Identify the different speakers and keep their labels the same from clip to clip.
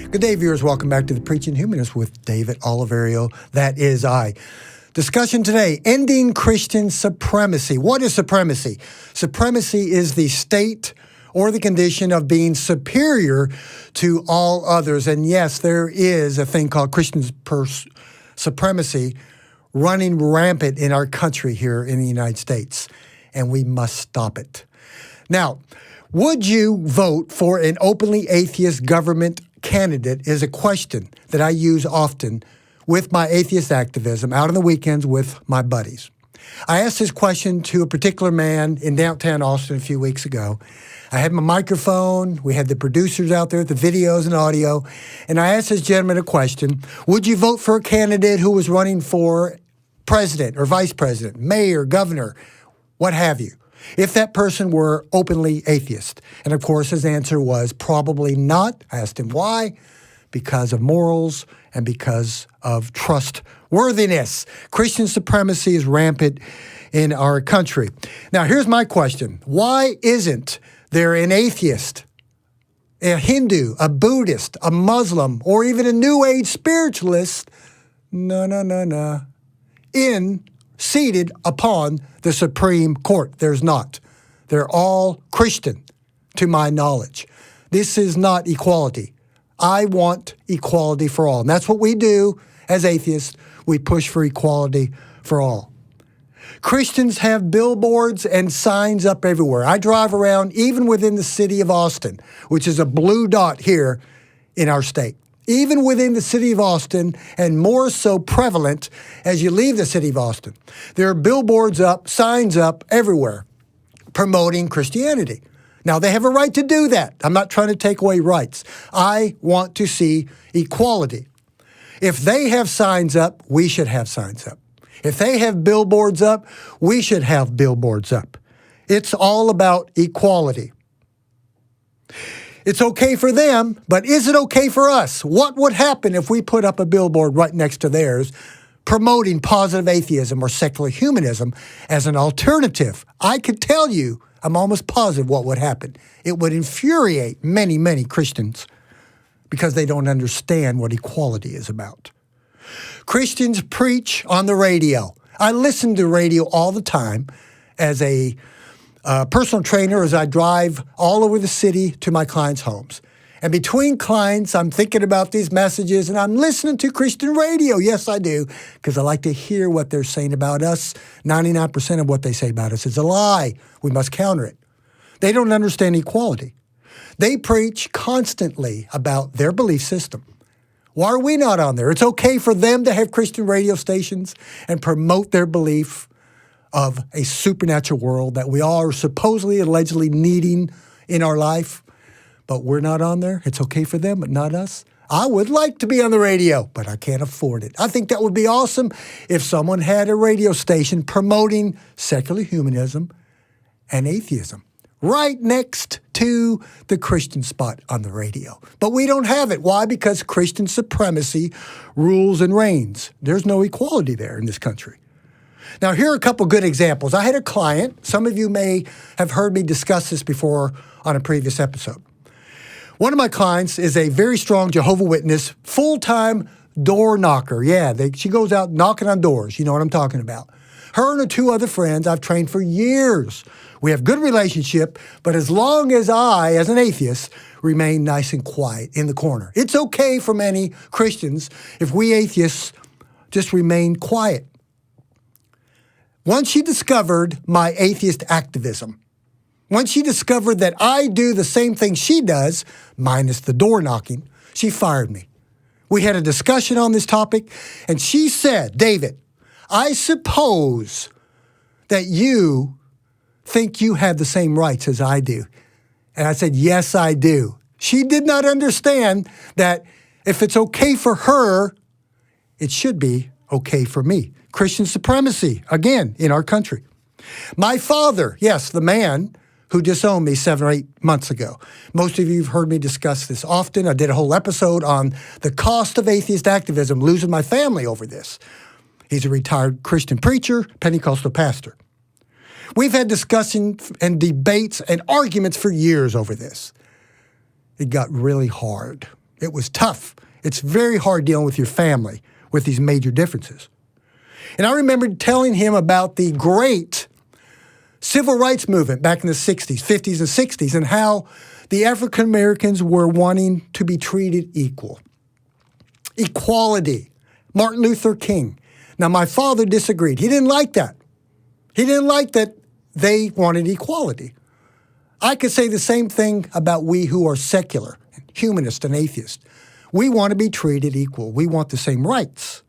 Speaker 1: Good day, viewers. Welcome back to the Preaching Humanist with David Oliverio. That is I. Discussion today, ending Christian supremacy. What is supremacy? Supremacy is the state or the condition of being superior to all others. And yes, there is a thing called Christian supremacy running rampant in our country here in the United States, and we must stop it. Now, would you vote for an openly atheist government candidate is a question that I use often with my atheist activism out on the weekends with my buddies. I asked this question to a particular man in downtown Austin a few weeks ago. I had my microphone, we had the producers out there, the videos and audio, and I asked this gentleman a question: would you vote for a candidate who was running for president or vice president, mayor, governor, what have you, if that person were openly atheist? And of course, his answer was probably not. I asked him why. Because of morals and because of trustworthiness. Christian supremacy is rampant in our country. Now, here's my question. Why isn't there an atheist, a Hindu, a Buddhist, a Muslim, or even a New Age spiritualist, seated upon the Supreme Court? There's not. They're all Christian, to my knowledge. This is not equality. I want equality for all. And that's what we do as atheists. We push for equality for all. Christians have billboards and signs up everywhere. I drive around even within the city of Austin, which is a blue dot here in our state. Even within the city of Austin, and more so prevalent as you leave the city of Austin. There are billboards up, signs up everywhere promoting Christianity. Now, they have a right to do that. I'm not trying to take away rights. I want to see equality. If they have signs up, we should have signs up. If they have billboards up, we should have billboards up. It's all about equality. It's okay for them, but is it okay for us? What would happen if we put up a billboard right next to theirs promoting positive atheism or secular humanism as an alternative? I could tell you, I'm almost positive what would happen. It would infuriate many, many Christians because they don't understand what equality is about. Christians preach on the radio. I listen to radio all the time as a personal trainer as I drive all over the city to my clients' homes. And between clients, I'm thinking about these messages and I'm listening to Christian radio. Yes, I do, because I like to hear what they're saying about us. 99% of what they say about us is a lie. We must counter it. They don't understand equality. They preach constantly about their belief system. Why are we not on there? It's okay for them to have Christian radio stations and promote their belief of a supernatural world that we all are supposedly, allegedly needing in our life. But we're not on there. It's okay for them, but not us. I would like to be on the radio, but I can't afford it. I think that would be awesome if someone had a radio station promoting secular humanism and atheism right next to the Christian spot on the radio. But we don't have it. Why? Because Christian supremacy rules and reigns. There's no equality there in this country. Now, here are a couple good examples. I had a client. Some of you may have heard me discuss this before on a previous episode. One of my clients is a very strong Jehovah's Witness, full-time door knocker. Yeah, she goes out knocking on doors. You know what I'm talking about. Her and her two other friends I've trained for years. We have good relationship, but as long as I, as an atheist, remain nice and quiet in the corner. It's okay for many Christians if we atheists just remain quiet. Once she discovered my atheist activism, once she discovered that I do the same thing she does, minus the door knocking, she fired me. We had a discussion on this topic, and she said, David, I suppose that you think you have the same rights as I do. And I said, yes, I do. She did not understand that if it's okay for her, it should be okay for me. Christian supremacy, again, in our country. My father, yes, the man who disowned me 7 or 8 months ago. Most of you have heard me discuss this often. I did a whole episode on the cost of atheist activism, losing my family over this. He's a retired Christian preacher, Pentecostal pastor. We've had discussions and debates and arguments for years over this. It got really hard. It was tough. It's very hard dealing with your family with these major differences. And I remember telling him about the great civil rights movement back in the 60s, 50s, and 60s, and how the African Americans were wanting to be treated equal. Equality. Martin Luther King. Now, my father disagreed. He didn't like that. He didn't like that they wanted equality. I could say the same thing about we who are secular, humanist, and atheist. We want to be treated equal. We want the same rights.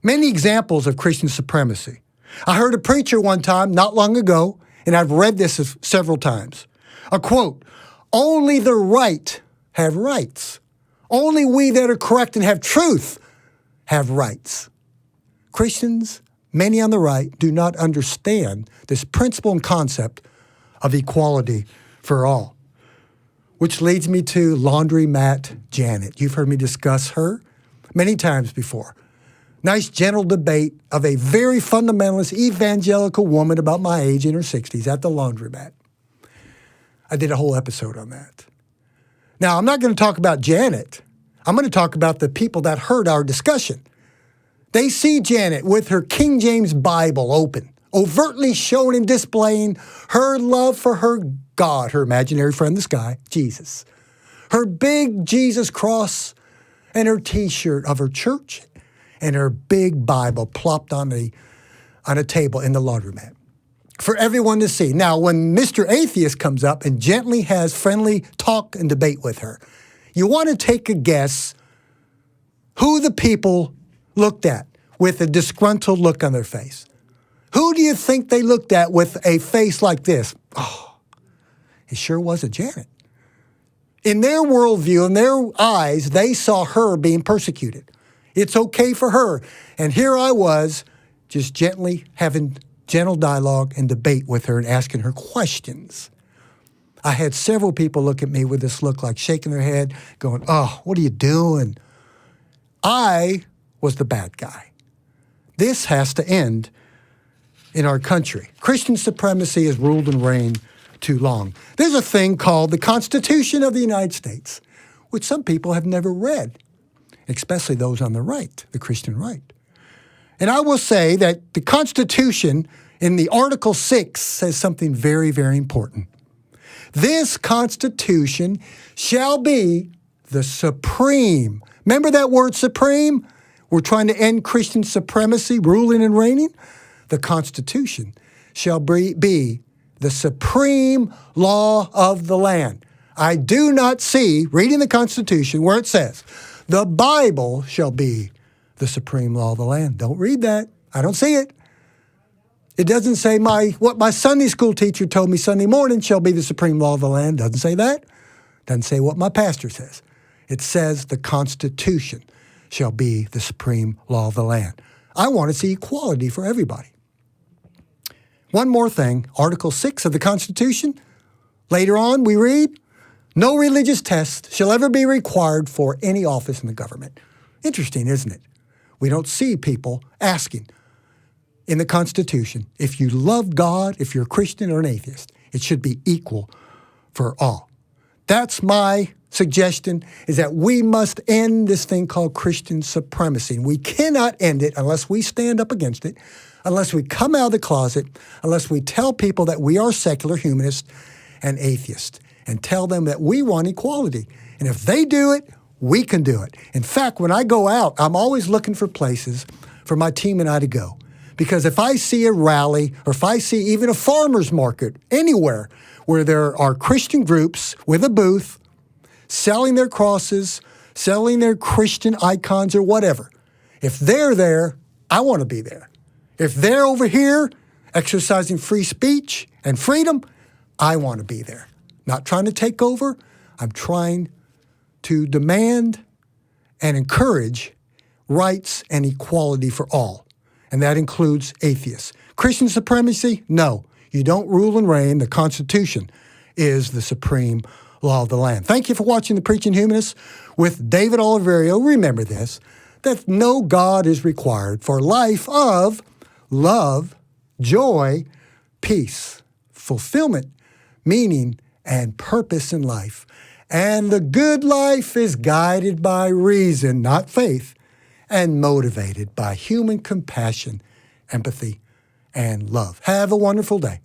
Speaker 1: Many examples of Christian supremacy. I heard a preacher one time, not long ago, and I've read this several times. A quote, "Only the right have rights. Only we that are correct and have truth have rights." Christians, many on the right, do not understand this principle and concept of equality for all. Which leads me to Laundromat Janet. You've heard me discuss her many times before. Nice, gentle debate of a very fundamentalist evangelical woman about my age in her 60s at the laundromat. I did a whole episode on that. Now, I'm not going to talk about Janet. I'm going to talk about the people that heard our discussion. They see Janet with her King James Bible open, overtly showing and displaying her love for her God, her imaginary friend in the sky, Jesus. Her big Jesus cross and her T-shirt of her church and her big Bible plopped on a table in the laundromat for everyone to see. Now, when Mr. Atheist comes up and gently has friendly talk and debate with her, you want to take a guess who the people looked at with a disgruntled look on their face. Who do you think they looked at with a face like this? Oh, it sure wasn't Janet. In their worldview, in their eyes, they saw her being persecuted. It's okay for her. And here I was, just gently having gentle dialogue and debate with her and asking her questions. I had several people look at me with this look, like shaking their head, going, "Oh, what are you doing?" I was the bad guy. This has to end in our country. Christian supremacy has ruled and reigned too long. There's a thing called the Constitution of the United States, which some people have never read, especially those on the right, the Christian right. And I will say that the Constitution in the Article 6 says something very, very important. This Constitution shall be the supreme. Remember that word supreme? We're trying to end Christian supremacy, ruling and reigning. The Constitution shall be the supreme law of the land. I do not see, reading the Constitution, where it says, the Bible shall be the supreme law of the land. Don't read that. I don't see it. It doesn't say what my Sunday school teacher told me Sunday morning shall be the supreme law of the land. Doesn't say that. Doesn't say what my pastor says. It says the Constitution shall be the supreme law of the land. I want to see equality for everybody. One more thing, Article 6 of the Constitution. Later on, we read, no religious test shall ever be required for any office in the government. Interesting, isn't it? We don't see people asking in the Constitution, if you love God, if you're a Christian or an atheist, it should be equal for all. That's my suggestion, is that we must end this thing called Christian supremacy. And we cannot end it unless we stand up against it, unless we come out of the closet, unless we tell people that we are secular humanists and atheists, and tell them that we want equality. And if they do it, we can do it. In fact, when I go out, I'm always looking for places for my team and I to go. Because if I see a rally, or if I see even a farmer's market anywhere where there are Christian groups with a booth, selling their crosses, selling their Christian icons or whatever, if they're there, I want to be there. If they're over here exercising free speech and freedom, I want to be there. Not trying to take over. I'm trying to demand and encourage rights and equality for all. And that includes atheists. Christian supremacy? No. You don't rule and reign. The Constitution is the supreme law of the land. Thank you for watching The Preaching Humanist with David Oliverio. Remember this, that no God is required for a life of love, joy, peace, fulfillment, meaning, and purpose in life. And the good life is guided by reason, not faith, and motivated by human compassion, empathy, and love. Have a wonderful day.